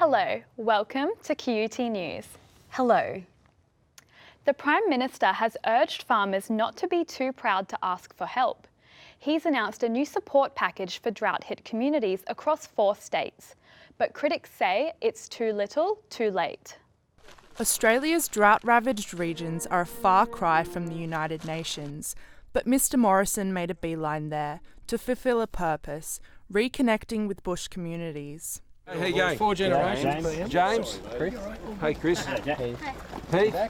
Hello, welcome to QUT News. Hello. The Prime Minister has urged farmers not to be too proud to ask for help. He's announced a new support package for drought-hit communities across 4 states, but critics say it's too little, too late. Australia's drought-ravaged regions are a far cry from the United Nations, but Mr Morrison made a beeline there to fulfil a purpose, reconnecting with bush communities. Hey, how you going? 4 generations. James? Hey, Chris. Hey.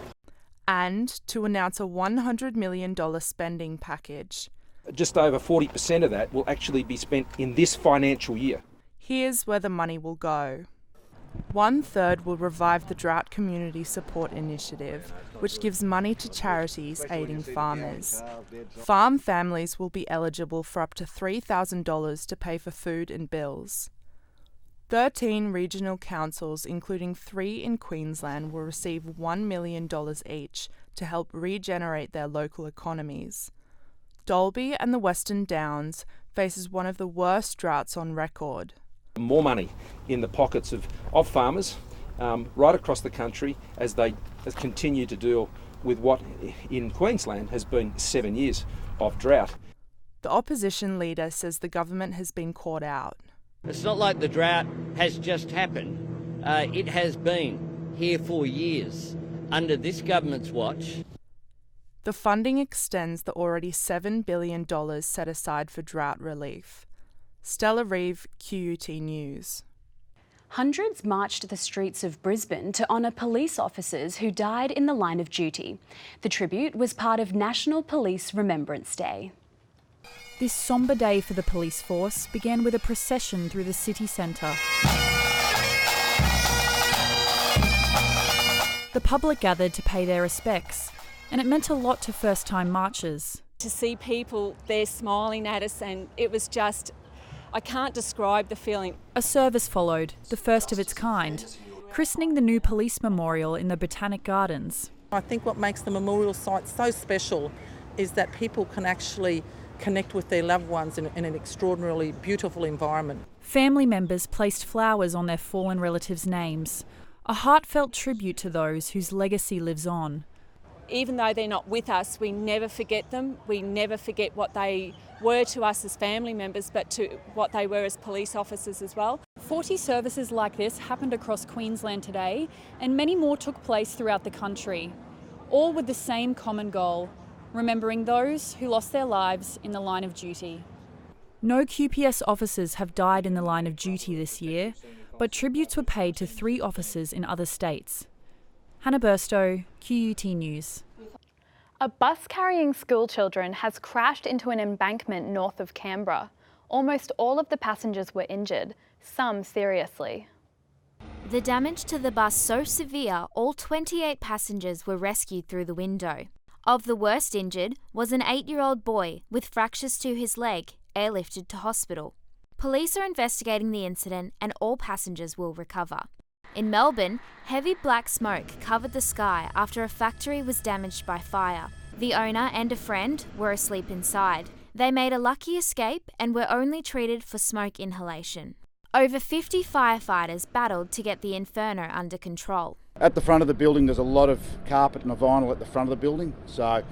And to announce a $100 million spending package. Just over 40% of that will actually be spent in this financial year. Here's where the money will go. 1/3 will revive the Drought Community Support Initiative, which gives money to charities aiding farmers. Farm families will be eligible for up to $3,000 to pay for food and bills. 13 regional councils, including 3 in Queensland, will receive $1 million each to help regenerate their local economies. Dalby and the Western Downs faces one of the worst droughts on record. More money in the pockets of farmers right across the country as they continue to deal with what in Queensland has been 7 years of drought. The opposition leader says the government has been caught out. It's not like the drought has just happened. It has been here for years under this government's watch. The funding extends the already $7 billion set aside for drought relief. Stella Reeve, QUT News. Hundreds marched the streets of Brisbane to honour police officers who died in the line of duty. The tribute was part of National Police Remembrance Day. This sombre day for the police force began with a procession through the city centre. The public gathered to pay their respects, and it meant a lot to first-time marchers. To see people there smiling at us, and it was just, I can't describe the feeling. A service followed, the first of its kind, christening the new police memorial in the Botanic Gardens. I think what makes the memorial site so special is that people can actually connect with their loved ones in an extraordinarily beautiful environment. Family members placed flowers on their fallen relatives' names, a heartfelt tribute to those whose legacy lives on. Even though they're not with us, we never forget them. We never forget what they were to us as family members, but to what they were as police officers as well. 40 services like this happened across Queensland today, and many more took place throughout the country, all with the same common goal: remembering those who lost their lives in the line of duty. No QPS officers have died in the line of duty this year, but tributes were paid to 3 officers in other states. Hannah Burstow, QUT News. A bus carrying school children has crashed into an embankment north of Canberra. Almost all of the passengers were injured, some seriously. The damage to the bus so severe, all 28 passengers were rescued through the window. Of the worst injured was an 8-year-old boy with fractures to his leg, airlifted to hospital. Police are investigating the incident and all passengers will recover. In Melbourne, heavy black smoke covered the sky after a factory was damaged by fire. The owner and a friend were asleep inside. They made a lucky escape and were only treated for smoke inhalation. Over 50 firefighters battled to get the inferno under control. At the front of the building there's a lot of carpet and a vinyl at the front of the building, so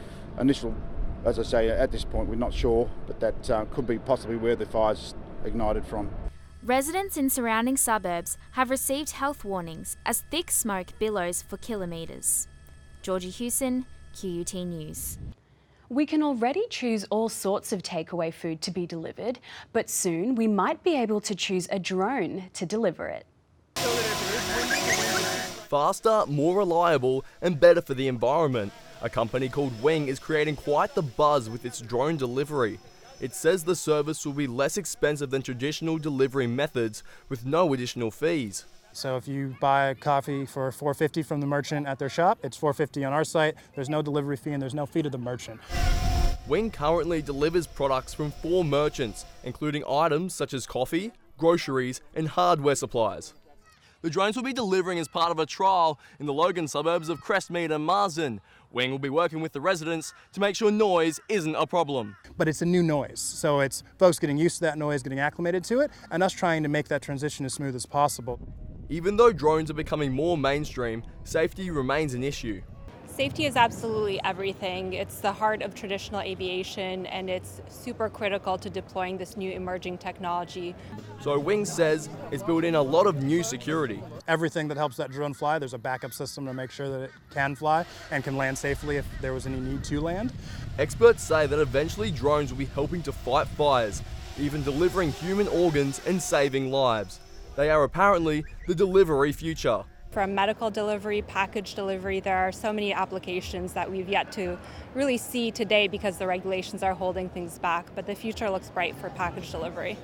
as I say, at this point we're not sure, but that could be possibly where the fire's ignited from. Residents in surrounding suburbs have received health warnings as thick smoke billows for kilometres. Georgie Hewson, QUT News. We can already choose all sorts of takeaway food to be delivered, but soon we might be able to choose a drone to deliver it. Faster, more reliable and better for the environment. A company called Wing is creating quite the buzz with its drone delivery. It says the service will be less expensive than traditional delivery methods with no additional fees. So if you buy a coffee for $4.50 from the merchant at their shop, it's $4.50 on our site. There's no delivery fee and there's no fee to the merchant. Wing currently delivers products from 4 merchants, including items such as coffee, groceries and hardware supplies. The drones will be delivering as part of a trial in the Logan suburbs of Crestmead and Marsden. Wing will be working with the residents to make sure noise isn't a problem. But it's a new noise, so it's folks getting used to that noise, getting acclimated to it, and us trying to make that transition as smooth as possible. Even though drones are becoming more mainstream, safety remains an issue. Safety is absolutely everything. It's the heart of traditional aviation, and it's super critical to deploying this new emerging technology. So Wings says it's built in a lot of new security. Everything that helps that drone fly, there's a backup system to make sure that it can fly and can land safely if there was any need to land. Experts say that eventually drones will be helping to fight fires, even delivering human organs and saving lives. They are apparently the delivery future. From medical delivery, package delivery, there are so many applications that we've yet to really see today because the regulations are holding things back, but the future looks bright for package delivery.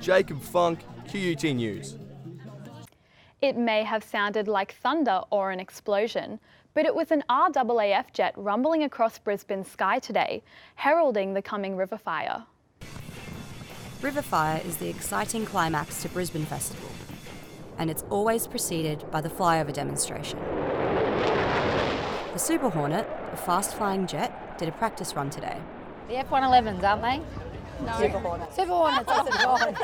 Jacob Funk, QUT News. It may have sounded like thunder or an explosion, but it was an RAAF jet rumbling across Brisbane's sky today, heralding the coming Riverfire. Riverfire is the exciting climax to Brisbane Festival, and it's always preceded by the flyover demonstration. The Super Hornet, a fast-flying jet, did a practice run today. The F-111s, aren't they? No. Super Hornets. Super Hornets, I said wrong.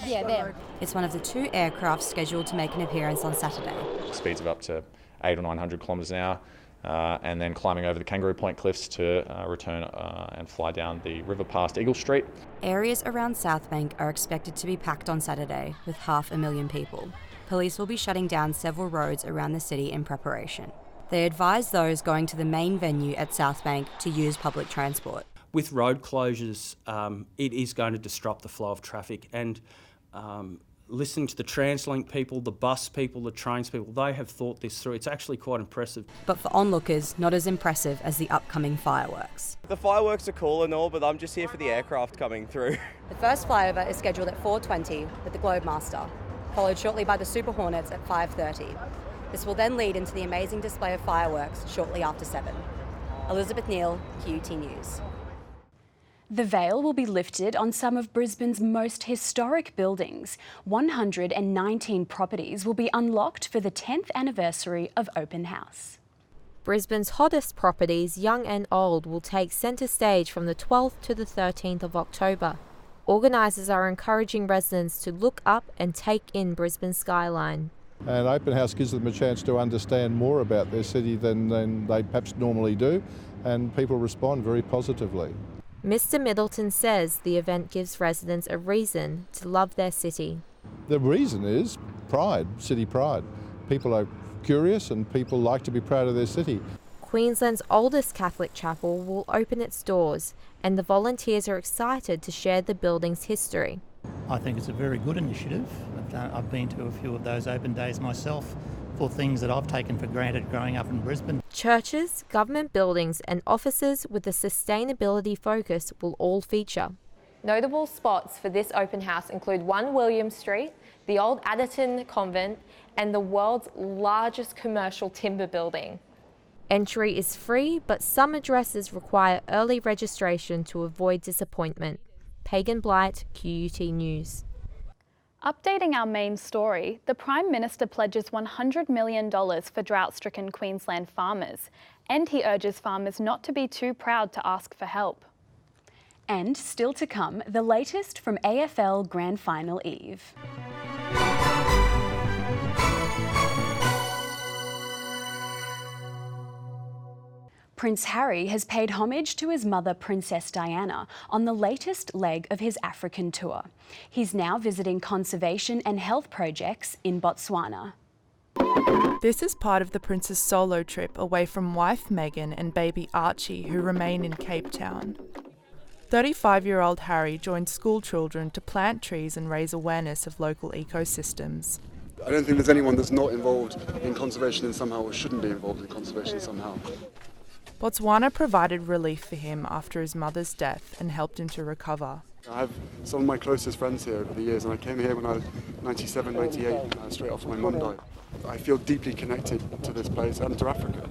Yeah, them. It's one of the 2 aircraft scheduled to make an appearance on Saturday. Speeds of up to 800 or 900 kilometres an hour, and then climbing over the Kangaroo Point cliffs to return and fly down the river past Eagle Street. Areas around Southbank are expected to be packed on Saturday with 500,000 people. Police will be shutting down several roads around the city in preparation. They advise those going to the main venue at Southbank to use public transport. With road closures, it is going to disrupt the flow of traffic, and listening to the TransLink people, the bus people, the trains people, they have thought this through. It's actually quite impressive. But for onlookers, not as impressive as the upcoming fireworks. The fireworks are cool and all, but I'm just here for the aircraft coming through. The first flyover is scheduled at 4:20 with the Globemaster, followed shortly by the Super Hornets at 5:30. This will then lead into the amazing display of fireworks shortly after 7. Elizabeth Neal, QUT News. The veil will be lifted on some of Brisbane's most historic buildings. 119 properties will be unlocked for the 10th anniversary of Open House. Brisbane's hottest properties, young and old, will take centre stage from the 12th to the 13th of October. Organisers are encouraging residents to look up and take in Brisbane's skyline. And Open House gives them a chance to understand more about their city than they perhaps normally do, and people respond very positively. Mr Middleton says the event gives residents a reason to love their city. The reason is pride, city pride. People are curious and people like to be proud of their city. Queensland's oldest Catholic chapel will open its doors, and the volunteers are excited to share the building's history. I think it's a very good initiative. I've been to a few of those open days myself for things that I've taken for granted growing up in Brisbane. Churches, government buildings and offices with a sustainability focus will all feature. Notable spots for this open house include 1 William Street, the old Adderton Convent and the world's largest commercial timber building. Entry is free, but some addresses require early registration to avoid disappointment. Pagan Blight, QUT News. Updating our main story, the Prime Minister pledges $100 million for drought-stricken Queensland farmers, and he urges farmers not to be too proud to ask for help. And still to come, the latest from AFL Grand Final Eve. Prince Harry has paid homage to his mother, Princess Diana, on the latest leg of his African tour. He's now visiting conservation and health projects in Botswana. This is part of the Prince's solo trip away from wife Meghan and baby Archie, who remain in Cape Town. 35-year-old Harry joined school children to plant trees and raise awareness of local ecosystems. I don't think there's anyone that's not involved in conservation in somehow or shouldn't be involved in conservation somehow. Botswana provided relief for him after his mother's death and helped him to recover. I have some of my closest friends here over the years, and I came here when I was 97, 98, straight after my mum died. I feel deeply connected to this place and to Africa.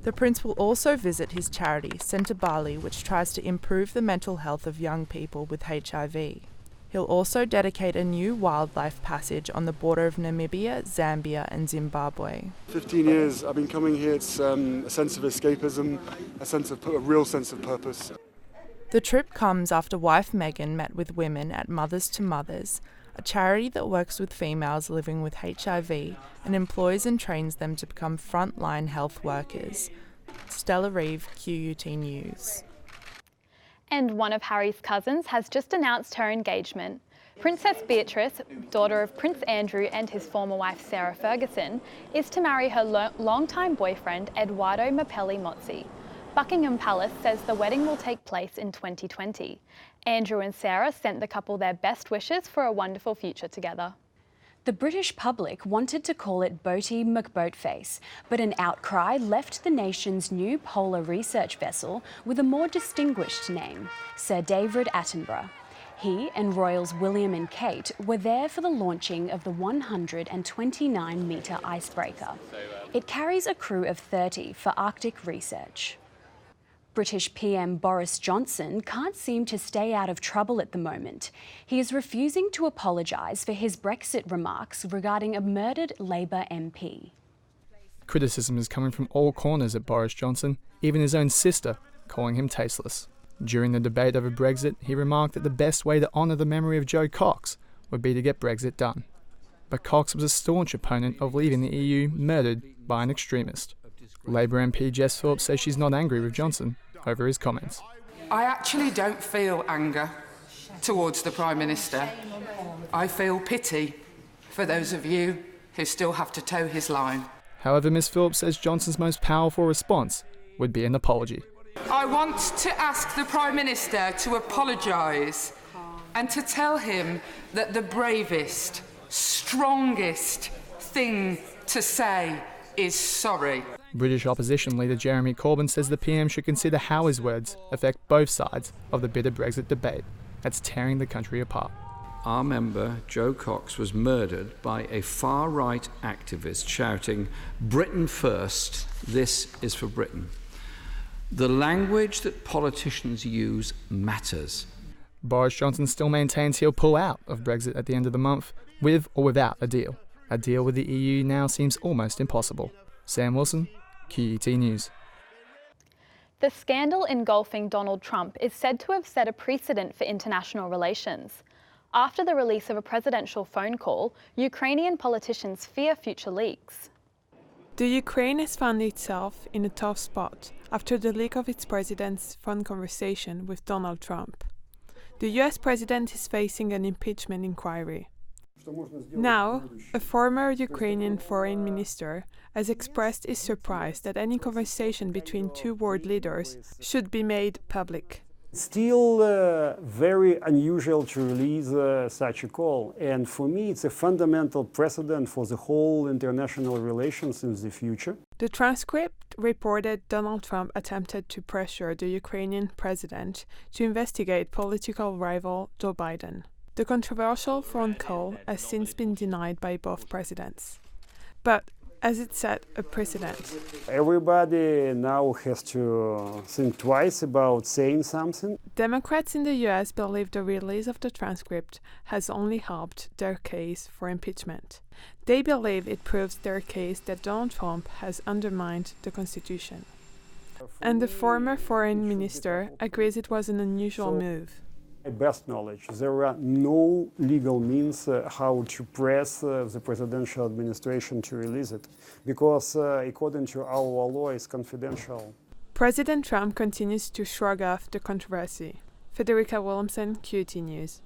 The Prince will also visit his charity, Centre Bali, which tries to improve the mental health of young people with HIV. He'll also dedicate a new wildlife passage on the border of Namibia, Zambia and Zimbabwe. 15 years I've been coming here. It's a sense of escapism, a real sense of purpose. The trip comes after wife Meghan met with women at Mothers to Mothers, a charity that works with females living with HIV and employs and trains them to become frontline health workers. Stella Reeve, QUT News. And one of Harry's cousins has just announced her engagement. Princess Beatrice, daughter of Prince Andrew and his former wife Sarah Ferguson, is to marry her longtime boyfriend Edoardo Mapelli Mozzi. Buckingham Palace says the wedding will take place in 2020. Andrew and Sarah sent the couple their best wishes for a wonderful future together. The British public wanted to call it Boaty McBoatface, but an outcry left the nation's new polar research vessel with a more distinguished name, Sir David Attenborough. He and Royals William and Kate were there for the launching of the 129-metre icebreaker. It carries a crew of 30 for Arctic research. British PM Boris Johnson can't seem to stay out of trouble at the moment. He is refusing to apologise for his Brexit remarks regarding a murdered Labour MP. Criticism is coming from all corners at Boris Johnson, even his own sister calling him tasteless. During the debate over Brexit, he remarked that the best way to honour the memory of Joe Cox would be to get Brexit done. But Cox was a staunch opponent of leaving the EU murdered by an extremist. Labour MP Jess Phillips says she's not angry with Johnson over his comments. I actually don't feel anger towards the Prime Minister. I feel pity for those of you who still have to toe his line. However, Ms Phillips says Johnson's most powerful response would be an apology. I want to ask the Prime Minister to apologise and to tell him that the bravest, strongest thing to say is sorry. British opposition leader Jeremy Corbyn says the PM should consider how his words affect both sides of the bitter Brexit debate that's tearing the country apart. Our member, Joe Cox, was murdered by a far-right activist shouting, "Britain first, this is for Britain." The language that politicians use matters. Boris Johnson still maintains he'll pull out of Brexit at the end of the month, with or without a deal. A deal with the EU now seems almost impossible. Sam Wilson, QUT News. The scandal engulfing Donald Trump is said to have set a precedent for international relations. After the release of a presidential phone call, Ukrainian politicians fear future leaks. The Ukraine has found itself in a tough spot after the leak of its president's phone conversation with Donald Trump. The US president is facing an impeachment inquiry. Now, a former Ukrainian foreign minister has expressed his surprise that any conversation between two world leaders should be made public. Still very unusual to release such a call, and for me it's a fundamental precedent for the whole international relations in the future. The transcript reported Donald Trump attempted to pressure the Ukrainian president to investigate political rival Joe Biden. The controversial phone call has since been denied by both presidents. But as it set a precedent. Everybody now has to think twice about saying something. Democrats in the US believe the release of the transcript has only helped their case for impeachment. They believe it proves their case that Donald Trump has undermined the Constitution. And the former foreign minister agrees it was an unusual move. Best knowledge, there are no legal means how to press the presidential administration to release it, because according to our law, it's confidential. President Trump continues to shrug off the controversy. Federica Williamson, QUT News.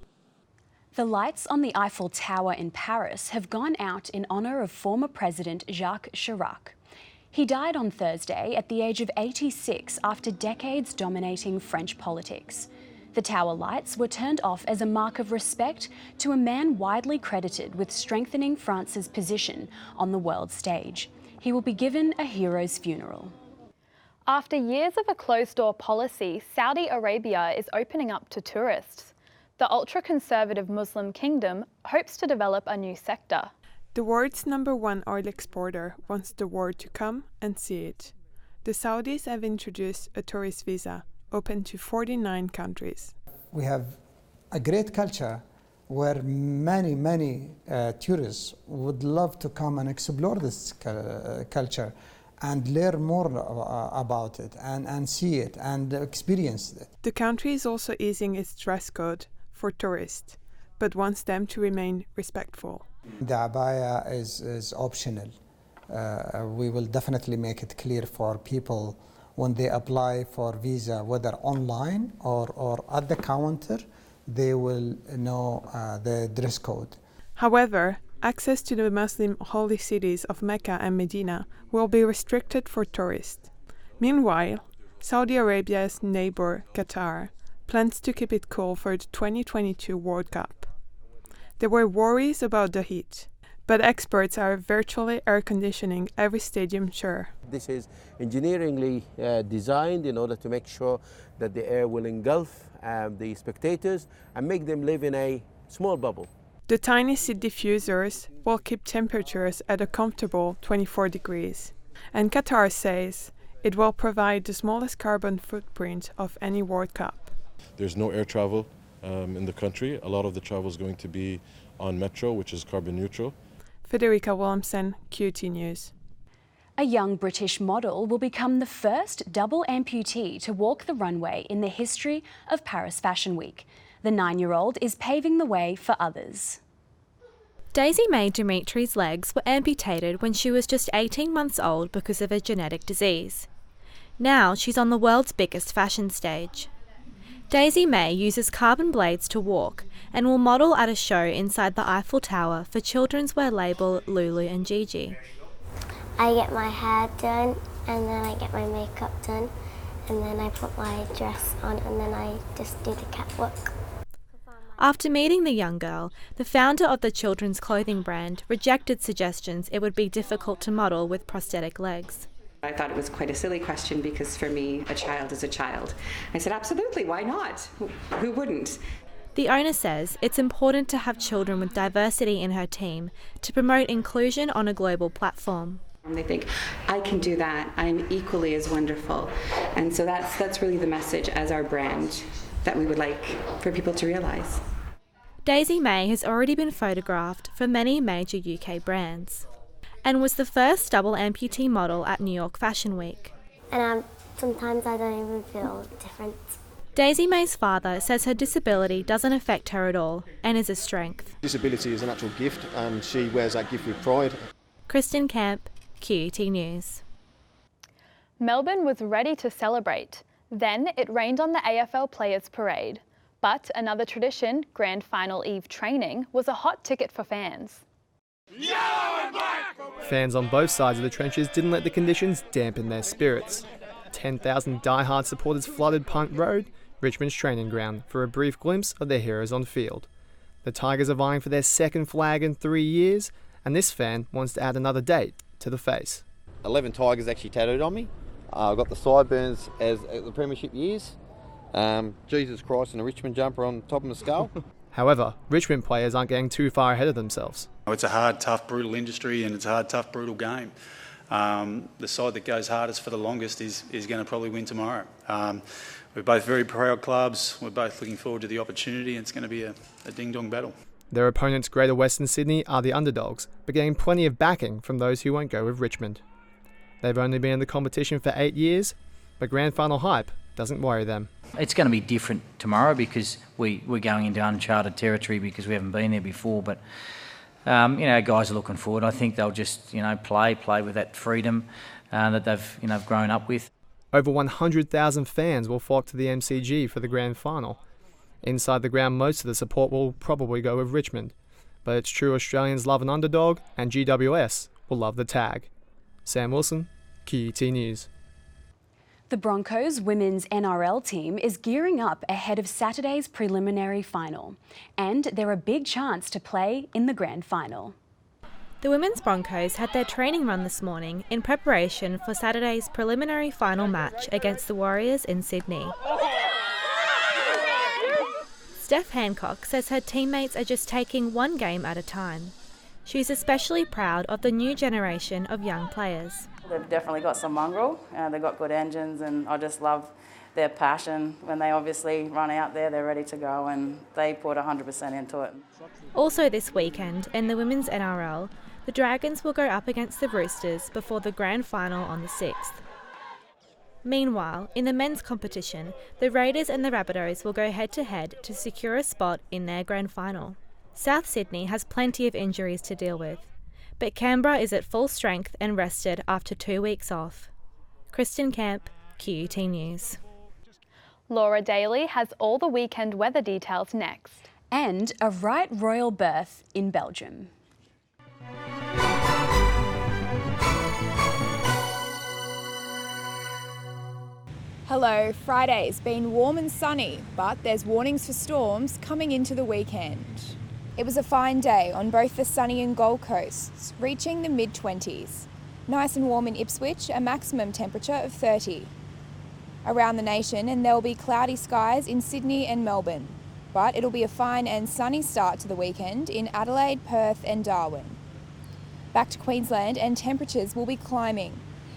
The lights on the Eiffel Tower in Paris have gone out in honour of former President Jacques Chirac. He died on Thursday at the age of 86 after decades dominating French politics. The tower lights were turned off as a mark of respect to a man widely credited with strengthening France's position on the world stage. He will be given a hero's funeral. After years of a closed-door policy, Saudi Arabia is opening up to tourists. The ultra-conservative Muslim kingdom hopes to develop a new sector. The world's #1 oil exporter wants the world to come and see it. The Saudis have introduced a tourist visa open to 49 countries. We have a great culture where many tourists would love to come and explore this culture and learn more about it and see it and experience it. The country is also easing its dress code for tourists, but wants them to remain respectful. The abaya is optional. We will definitely make it clear for people when they apply for visa, whether online or at the counter, they will know the dress code. However, access to the Muslim holy cities of Mecca and Medina will be restricted for tourists. Meanwhile, Saudi Arabia's neighbor, Qatar, plans to keep it cool for the 2022 World Cup. There were worries about the heat, but experts are virtually air conditioning every stadium chair. This is engineeringly designed in order to make sure that the air will engulf the spectators and make them live in a small bubble. The tiny seat diffusers will keep temperatures at a comfortable 24 degrees, and Qatar says it will provide the smallest carbon footprint of any World Cup. There's no air travel in the country. A lot of the travel is going to be on metro, which is carbon neutral. Federica Williamson, QUT News. A young British model will become the first double amputee to walk the runway in the history of Paris Fashion Week. The 9-year-old is paving the way for others. Daisy Mae Dimitri's legs were amputated when she was just 18 months old because of a genetic disease. Now she's on the world's biggest fashion stage. Daisy Mae uses carbon blades to walk and will model at a show inside the Eiffel Tower for children's wear label Lulu and Gigi. I get my hair done and then I get my makeup done and then I put my dress on and then I just do the catwalk. After meeting the young girl, the founder of the children's clothing brand rejected suggestions it would be difficult to model with prosthetic legs. I thought it was quite a silly question because for me, a child is a child. I said, absolutely, why not? Who wouldn't? The owner says it's important to have children with diversity in her team to promote inclusion on a global platform. And they think, I can do that, I'm equally as wonderful. And so that's really the message as our brand that we would like for people to realise. Daisy Mae has already been photographed for many major UK brands and was the first double amputee model at New York Fashion Week. And sometimes I don't even feel different. Daisy Mae's father says her disability doesn't affect her at all and is a strength. Disability is a natural gift and she wears that gift with pride. Kristen Camp, QUT News. Melbourne was ready to celebrate. Then it rained on the AFL Players Parade. But another tradition, Grand Final Eve training, was a hot ticket for fans. Fans on both sides of the trenches didn't let the conditions dampen their spirits. 10,000 die-hard supporters flooded Punt Road, Richmond's training ground, for a brief glimpse of their heroes on field. The Tigers are vying for their second flag in 3 years, and this fan wants to add another date to the face. 11 Tigers actually tattooed on me. I've got the sideburns as the premiership years. Jesus Christ and a Richmond jumper on top of my skull. However, Richmond players aren't getting too far ahead of themselves. It's a hard, tough, brutal industry and it's a hard, tough, brutal game. The side that goes hardest for the longest is going to probably win tomorrow. We're both very proud clubs. We're both looking forward to the opportunity. It's going to be a ding-dong battle. Their opponents, Greater Western Sydney, are the underdogs, but getting plenty of backing from those who won't go with Richmond. They've only been in the competition for 8 years, but grand final hype doesn't worry them. It's going to be different tomorrow because we're going into uncharted territory because we haven't been there before. But guys are looking forward. I think they'll just play with that freedom that they've grown up with. Over 100,000 fans will flock to the MCG for the grand final. Inside the ground, most of the support will probably go with Richmond, but it's true Australians love an underdog, and GWS will love the tag. Sam Wilson, QUT News. The Broncos women's NRL team is gearing up ahead of Saturday's preliminary final, and they're a big chance to play in the grand final. The women's Broncos had their training run this morning in preparation for Saturday's preliminary final match against the Warriors in Sydney. Steph Hancock says her teammates are just taking one game at a time. She's especially proud of the new generation of young players. They've definitely got some mongrel, they've got good engines, and I just love their passion. When they obviously run out there, they're ready to go and they put 100% into it. Also this weekend, in the women's NRL, the Dragons will go up against the Roosters before the grand final on the 6th. Meanwhile, in the men's competition, the Raiders and the Rabbitohs will go head-to-head to secure a spot in their grand final. South Sydney has plenty of injuries to deal with, but Canberra is at full strength and rested after 2 weeks off. Kristen Camp, QUT News. Laura Daly has all the weekend weather details next. And a right royal birth in Belgium. Hello, Friday's been warm and sunny, but there's warnings for storms coming into the weekend. It was a fine day on both the sunny and Gold Coasts, reaching the mid-20s. Nice and warm in Ipswich, a maximum temperature of 30. Around the nation, and there will be cloudy skies in Sydney and Melbourne, but it'll be a fine and sunny start to the weekend in Adelaide, Perth and Darwin. Back to Queensland, and temperatures will be climbing.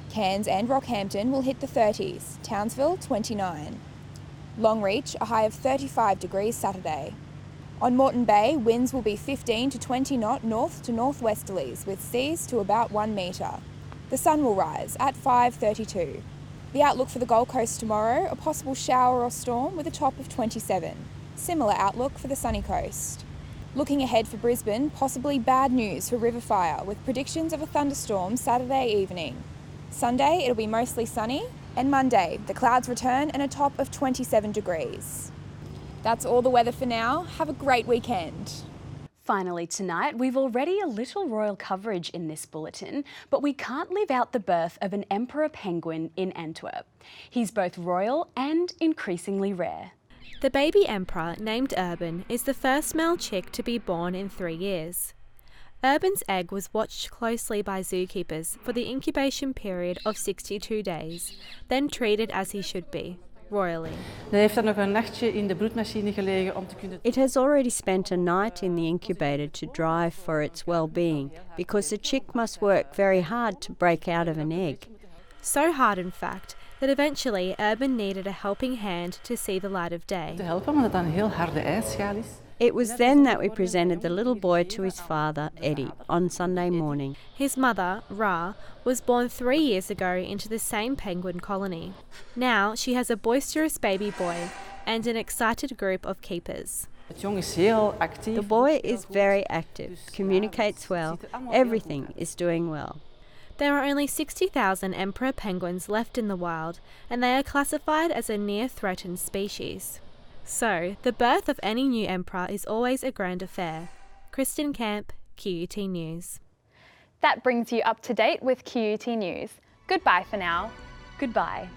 Cairns and Rockhampton will hit the 30s, Townsville 29. Longreach, a high of 35 degrees Saturday. On Moreton Bay, winds will be 15 to 20 knot north to northwesterlies with seas to about 1 metre. The sun will rise at 5:32. The outlook for the Gold Coast tomorrow, a possible shower or storm with a top of 27. Similar outlook for the sunny coast. Looking ahead for Brisbane, possibly bad news for Riverfire with predictions of a thunderstorm Saturday evening. Sunday, it'll be mostly sunny, and Monday, the clouds return and a top of 27 degrees. That's all the weather for now. Have a great weekend. Finally tonight, we've already a little royal coverage in this bulletin, but we can't leave out the birth of an emperor penguin in Antwerp. He's both royal and increasingly rare. The baby emperor, named Urban, is the first male chick to be born in 3 years. Urban's egg was watched closely by zookeepers for the incubation period of 62 days, then treated as he should be, royally. It has already spent a night in the incubator to drive for its well-being, because the chick must work very hard to break out of an egg. So hard, in fact, that eventually Urban needed a helping hand to see the light of day. It was then that we presented the little boy to his father, Eddie, on Sunday morning. His mother, Ra, was born 3 years ago into the same penguin colony. Now she has a boisterous baby boy and an excited group of keepers. The boy is very active, communicates well, everything is doing well. There are only 60,000 emperor penguins left in the wild, and they are classified as a near-threatened species. So, the birth of any new emperor is always a grand affair. Kristen Camp, QUT News. That brings you up to date with QUT News. Goodbye for now. Goodbye.